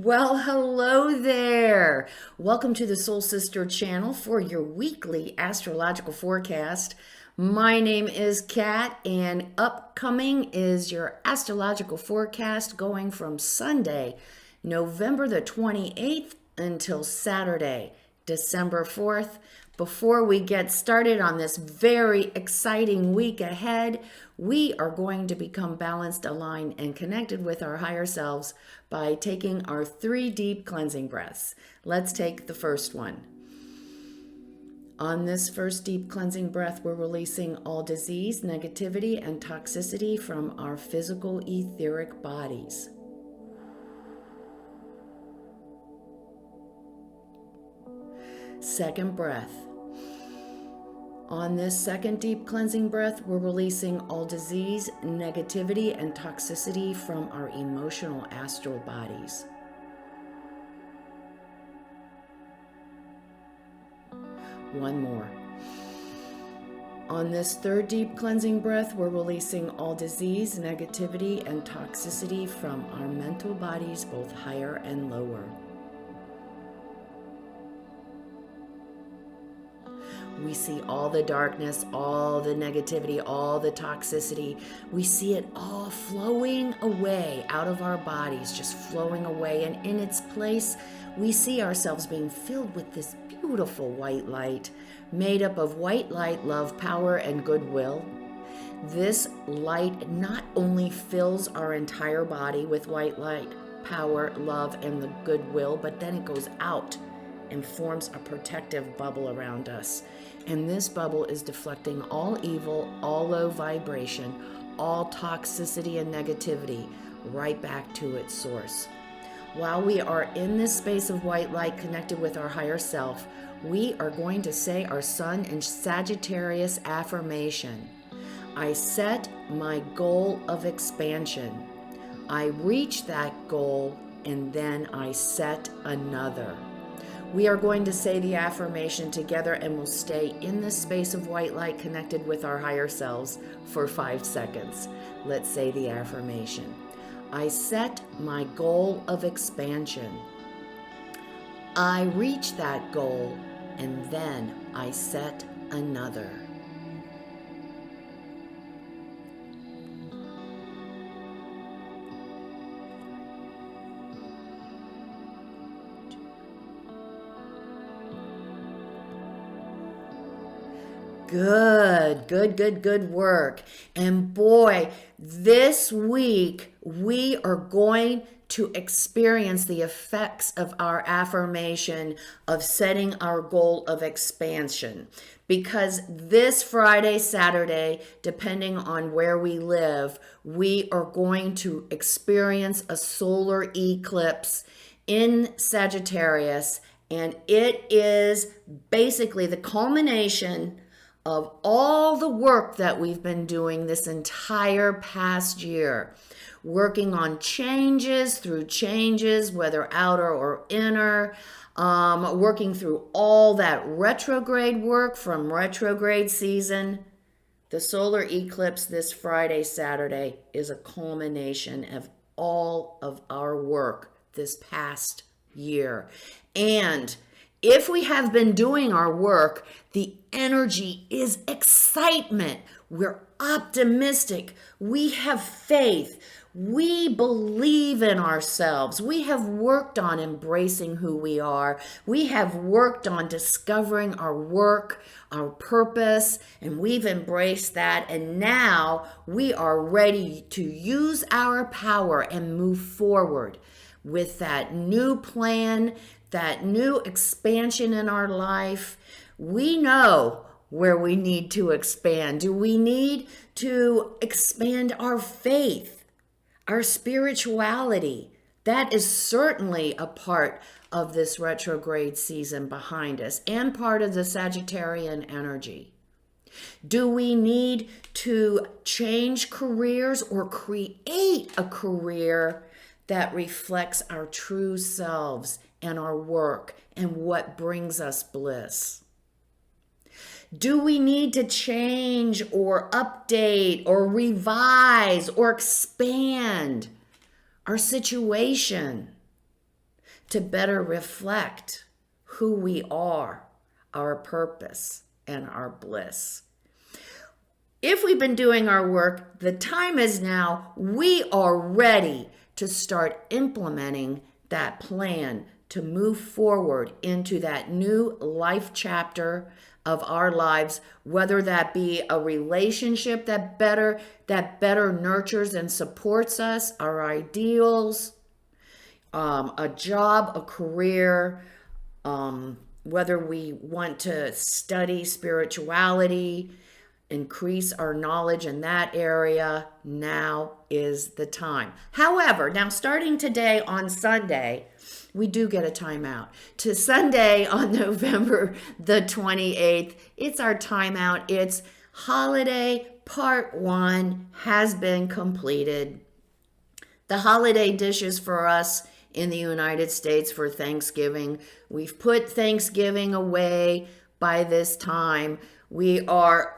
Well, hello there. Welcome to the Soul Sister channel for your weekly astrological forecast. My name is Kat, and upcoming is your astrological forecast going from Sunday, November the 28th until Saturday, December 4th. Before we get started on this very exciting week ahead, we are going to become balanced, aligned, and connected with our higher selves by taking our 3 deep cleansing breaths. Let's take the first one. On this first deep cleansing breath, we're releasing all disease, negativity, and toxicity from our physical etheric bodies. Second breath. On this second deep cleansing breath, we're releasing all disease, negativity, and toxicity from our emotional astral bodies. One more. On this third deep cleansing breath, we're releasing all disease, negativity, and toxicity from our mental bodies, both higher and lower. We see all the darkness, all the negativity, all the toxicity. We see it all flowing away out of our bodies, just flowing away. And in its place, we see ourselves being filled with this beautiful white light, made up of white light, love, power, and goodwill. This light not only fills our entire body with white light, power, love, and the goodwill, but then it goes out and forms a protective bubble around us. And this bubble is deflecting all evil, all low vibration, all toxicity and negativity right back to its source. While we are in this space of white light connected with our higher self, we are going to say our Sun and Sagittarius affirmation. I set my goal of expansion. I reach that goal, and then I set another. We are going to say the affirmation together, and we'll stay in this space of white light connected with our higher selves for 5 seconds. Let's say the affirmation. I set my goal of expansion. I reach that goal, and then I set another. Good work. And boy, this week we are going to experience the effects of our affirmation of setting our goal of expansion. Because this Friday, Saturday, depending on where we live, we are going to experience a solar eclipse in Sagittarius, and it is basically the culmination of all the work that we've been doing this entire past year, working on changes, whether outer or inner, working through all that retrograde work from retrograde season. The solar eclipse this Friday, Saturday is a culmination of all of our work this past year. And if we have been doing our work, the energy is excitement. We're optimistic. We have faith. We believe in ourselves. We have worked on embracing who we are. We have worked on discovering our work, our purpose, and we've embraced that. And now we are ready to use our power and move forward with that new plan, that new expansion in our life. We know where we need to expand. Do we need to expand our faith, our spirituality? That is certainly a part of this retrograde season behind us and part of the Sagittarian energy. Do we need to change careers or create a career that reflects our true selves and our work and what brings us bliss? Do we need to change or update or revise or expand our situation? to better reflect who we are, our purpose, and our bliss. If we've been doing our work, the time is now. We are ready to start implementing that plan to move forward into that new life chapter of our lives, whether that be a relationship that better nurtures and supports us, our ideals, a job, a career, whether we want to study spirituality, increase our knowledge in that area. Now is the time. However, now starting today on Sunday, we do get a timeout. To Sunday on November the 28th, it's our timeout. It's holiday part 1 has been completed. The holiday dishes for us in the United States for Thanksgiving, we've put Thanksgiving away by this time. We are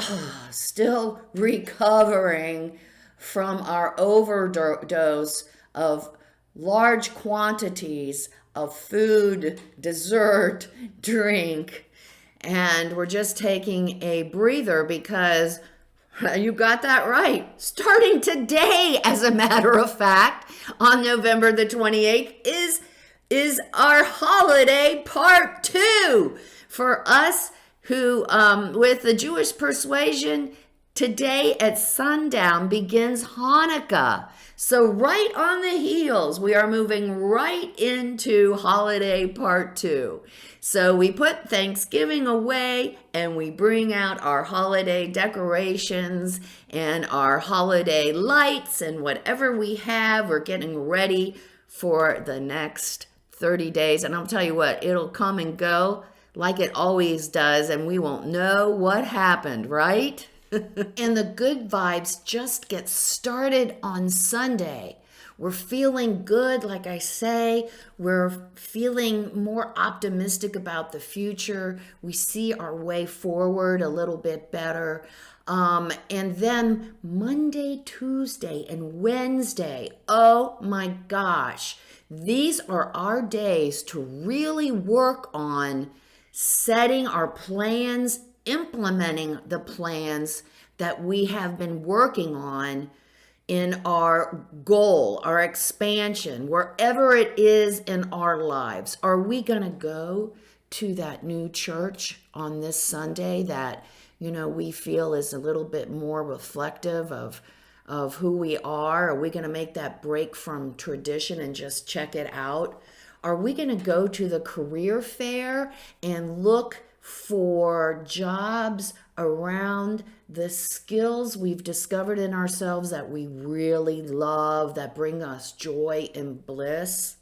still recovering from our overdose of large quantities of food, dessert, drink, and we're just taking a breather because you got that right. Starting today, as a matter of fact, on November the 28th is our holiday part 2 for us who, with the Jewish persuasion, today at sundown begins Hanukkah. So right on the heels, we are moving right into holiday part 2. So we put Thanksgiving away and we bring out our holiday decorations and our holiday lights and whatever we have. We're getting ready for the next 30 days. And I'll tell you what, it'll come and go like it always does, and we won't know what happened, right? And the good vibes just get started on Sunday. We're feeling good, like I say. We're feeling more optimistic about the future. We see our way forward a little bit better. And then Monday, Tuesday, and Wednesday, oh my gosh, these are our days to really work on setting our plans, implementing the plans that we have been working on in our goal, our expansion, wherever it is in our lives. Are we going to go to that new church on this Sunday that, we feel is a little bit more reflective of who we are? Are we going to make that break from tradition and just check it out? Are we going to go to the career fair and look for jobs around the skills we've discovered in ourselves that we really love, that bring us joy and bliss?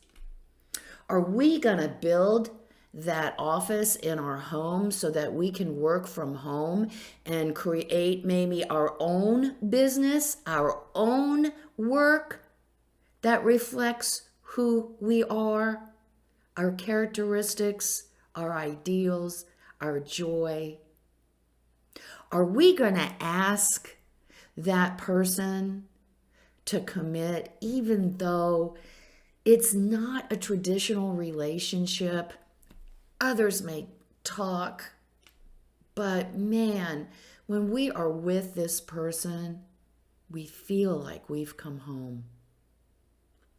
Are we going to build that office in our home so that we can work from home and create maybe our own business, our own work that reflects who we are, our characteristics, our ideals, our joy? Are we going to ask that person to commit even though it's not a traditional relationship? Others may talk, but man, when we are with this person, we feel like we've come home.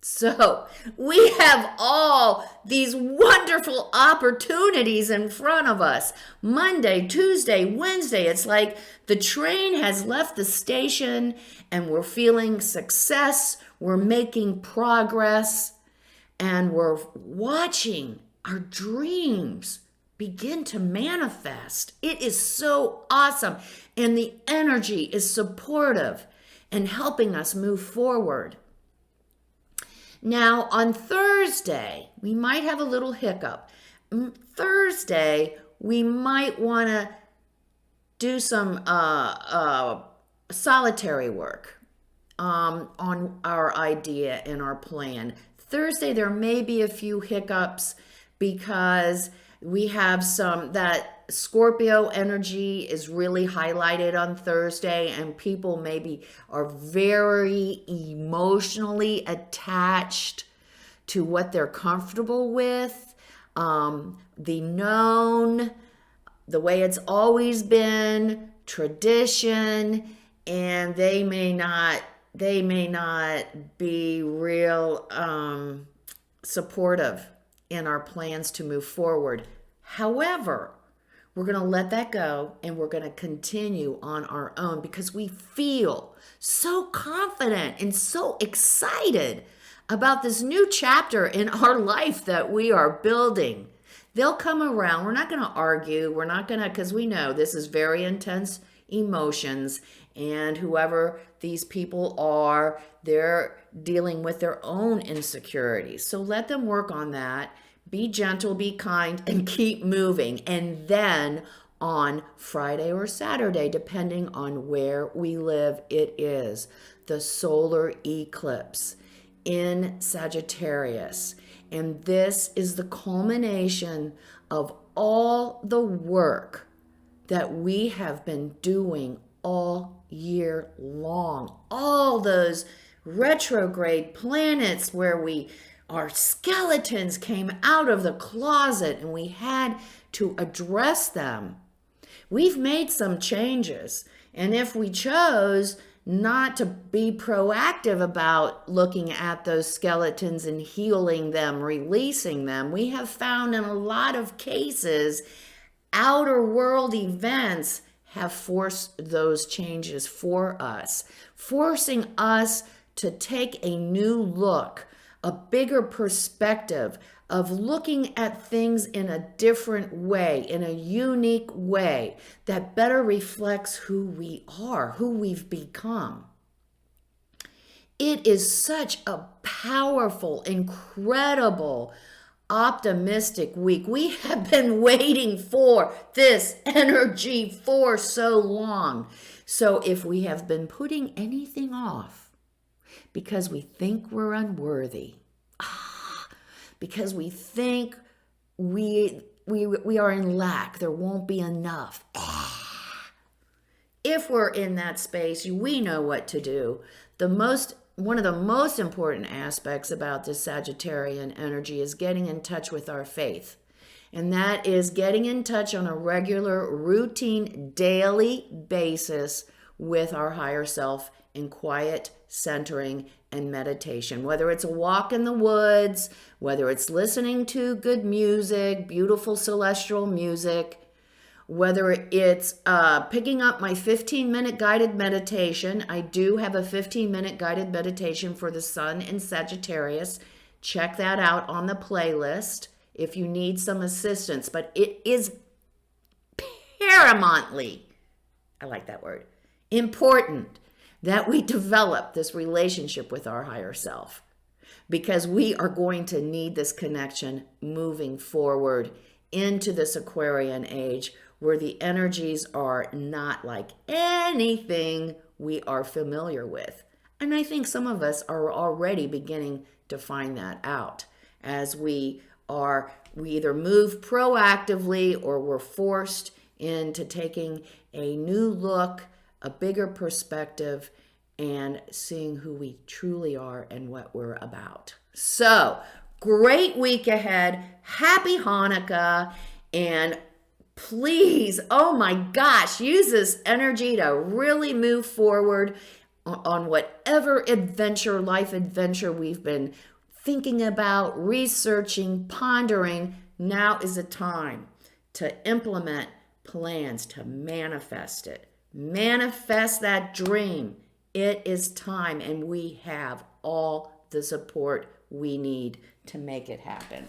So we have all these wonderful opportunities in front of us. Monday, Tuesday, Wednesday, it's like the train has left the station and we're feeling success, we're making progress, and we're watching our dreams begin to manifest. It is so awesome, and the energy is supportive and helping us move forward. Now, on Thursday, we might have a little hiccup. Thursday, we might want to do some solitary work on our idea and our plan. Thursday, there may be a few hiccups because we have that Scorpio energy is really highlighted on Thursday, and people maybe are very emotionally attached to what they're comfortable with, the known, the way it's always been, tradition, and they may not be real supportive in our plans to move forward. However, we're going to let that go and we're going to continue on our own because we feel so confident and so excited about this new chapter in our life that we are building. They'll come around. We're not going to argue. We're not going to, because we know this is very intense emotions, and whoever these people are, they're dealing with their own insecurities. So let them work on that. Be gentle, be kind, and keep moving. And then on Friday or Saturday, depending on where we live, it is the solar eclipse in Sagittarius. And this is the culmination of all the work that we have been doing all year long. All those retrograde planets where our skeletons came out of the closet and we had to address them. We've made some changes. And if we chose not to be proactive about looking at those skeletons and healing them, releasing them, we have found in a lot of cases, outer world events have forced those changes for us, forcing us to take a new look, a bigger perspective of looking at things in a different way, in a unique way that better reflects who we are, who we've become. It is such a powerful, incredible, optimistic week. We have been waiting for this energy for so long. So if we have been putting anything off because we think we're unworthy, because we think we are in lack, there won't be enough. If we're in that space, we know what to do. One of the most important aspects about this Sagittarian energy is getting in touch with our faith. And that is getting in touch on a regular, routine, daily basis with our higher self in quiet, centering, and meditation. Whether it's a walk in the woods, whether it's listening to good music, beautiful celestial music, whether it's picking up my 15-minute guided meditation. I do have a 15-minute guided meditation for the sun in Sagittarius. Check that out on the playlist if you need some assistance. But it is paramountly, I like that word, important that we develop this relationship with our higher self, because we are going to need this connection moving forward into this Aquarian age, where the energies are not like anything we are familiar with. And I think some of us are already beginning to find that out as we either move proactively or we're forced into taking a new look, a bigger perspective, and seeing who we truly are and what we're about. So, great week ahead. Happy Hanukkah. And please, oh my gosh, use this energy to really move forward on whatever life adventure we've been thinking about, researching, pondering. Now is the time to implement plans, to manifest it. Manifest that dream. It is time, and we have all the support we need to make it happen.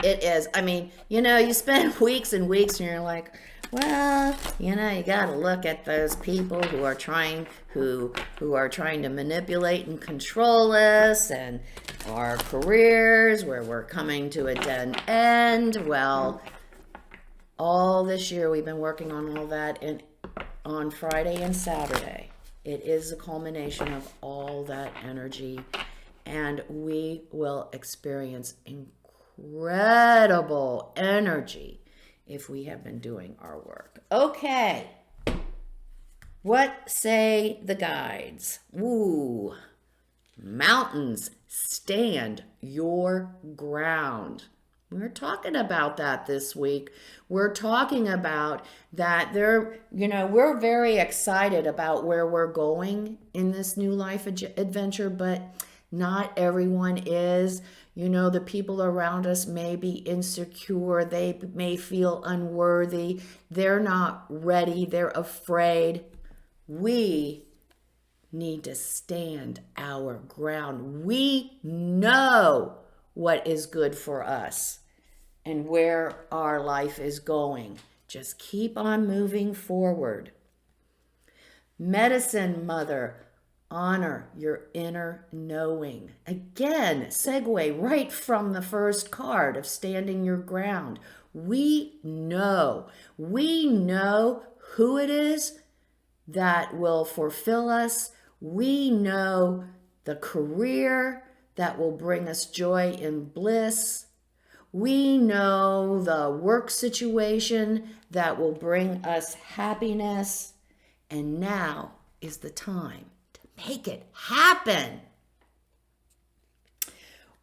It is. I mean, you spend weeks and weeks and you're like, well, you got to look at those people who are trying to manipulate and control us, and our careers where we're coming to a dead end. Well, all this year we've been working on all that, and on Friday and Saturday, it is the culmination of all that energy, and we will experience incredible energy if we have been doing our work. Okay. What say the guides? Ooh. Mountains, stand your ground. We're talking about that this week. We're talking about that we're very excited about where we're going in this new life adventure, but not everyone is. The people around us may be insecure. They may feel unworthy. They're not ready. They're afraid. We need to stand our ground. We know what is good for us and where our life is going. Just keep on moving forward. Medicine Mother, honor your inner knowing. Again, segue right from the first card of standing your ground. We know who it is that will fulfill us. We know the career that will bring us joy and bliss. We know the work situation that will bring us happiness. And now is the time to make it happen.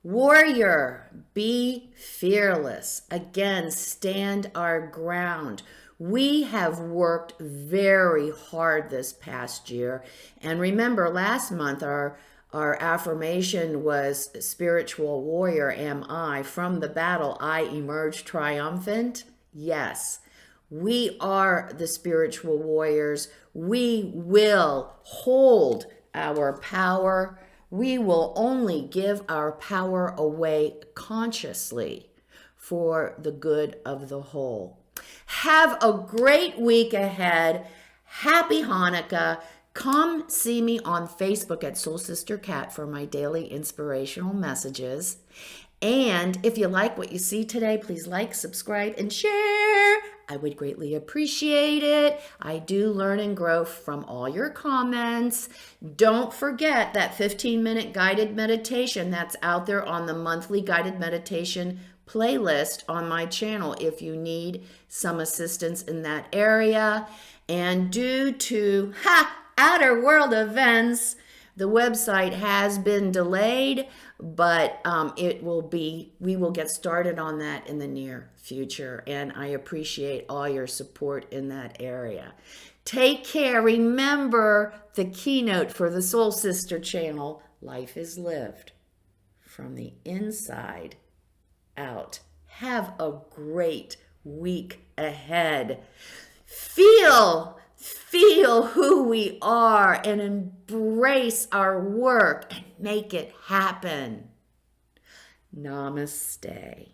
Warrior, be fearless. Again, stand our ground. We have worked very hard this past year. And remember, last month our affirmation was spiritual warrior am I. From the battle, I emerged triumphant. Yes, we are the spiritual warriors. We will hold our power. We will only give our power away consciously for the good of the whole. Have a great week ahead. Happy Hanukkah. Come see me on Facebook at Soul Sister Cat for my daily inspirational messages. And if you like what you see today, please like, subscribe, and share. I would greatly appreciate it. I do learn and grow from all your comments. Don't forget that 15-minute guided meditation that's out there on the monthly guided meditation playlist on my channel if you need some assistance in that area. And due to outer world events, the website has been delayed, but we will get started on that in the near future. And I appreciate all your support in that area. Take care. Remember the keynote for the Soul Sister channel, life is lived from the inside out. Have a great week ahead. Feel who we are and embrace our work and make it happen. Namaste.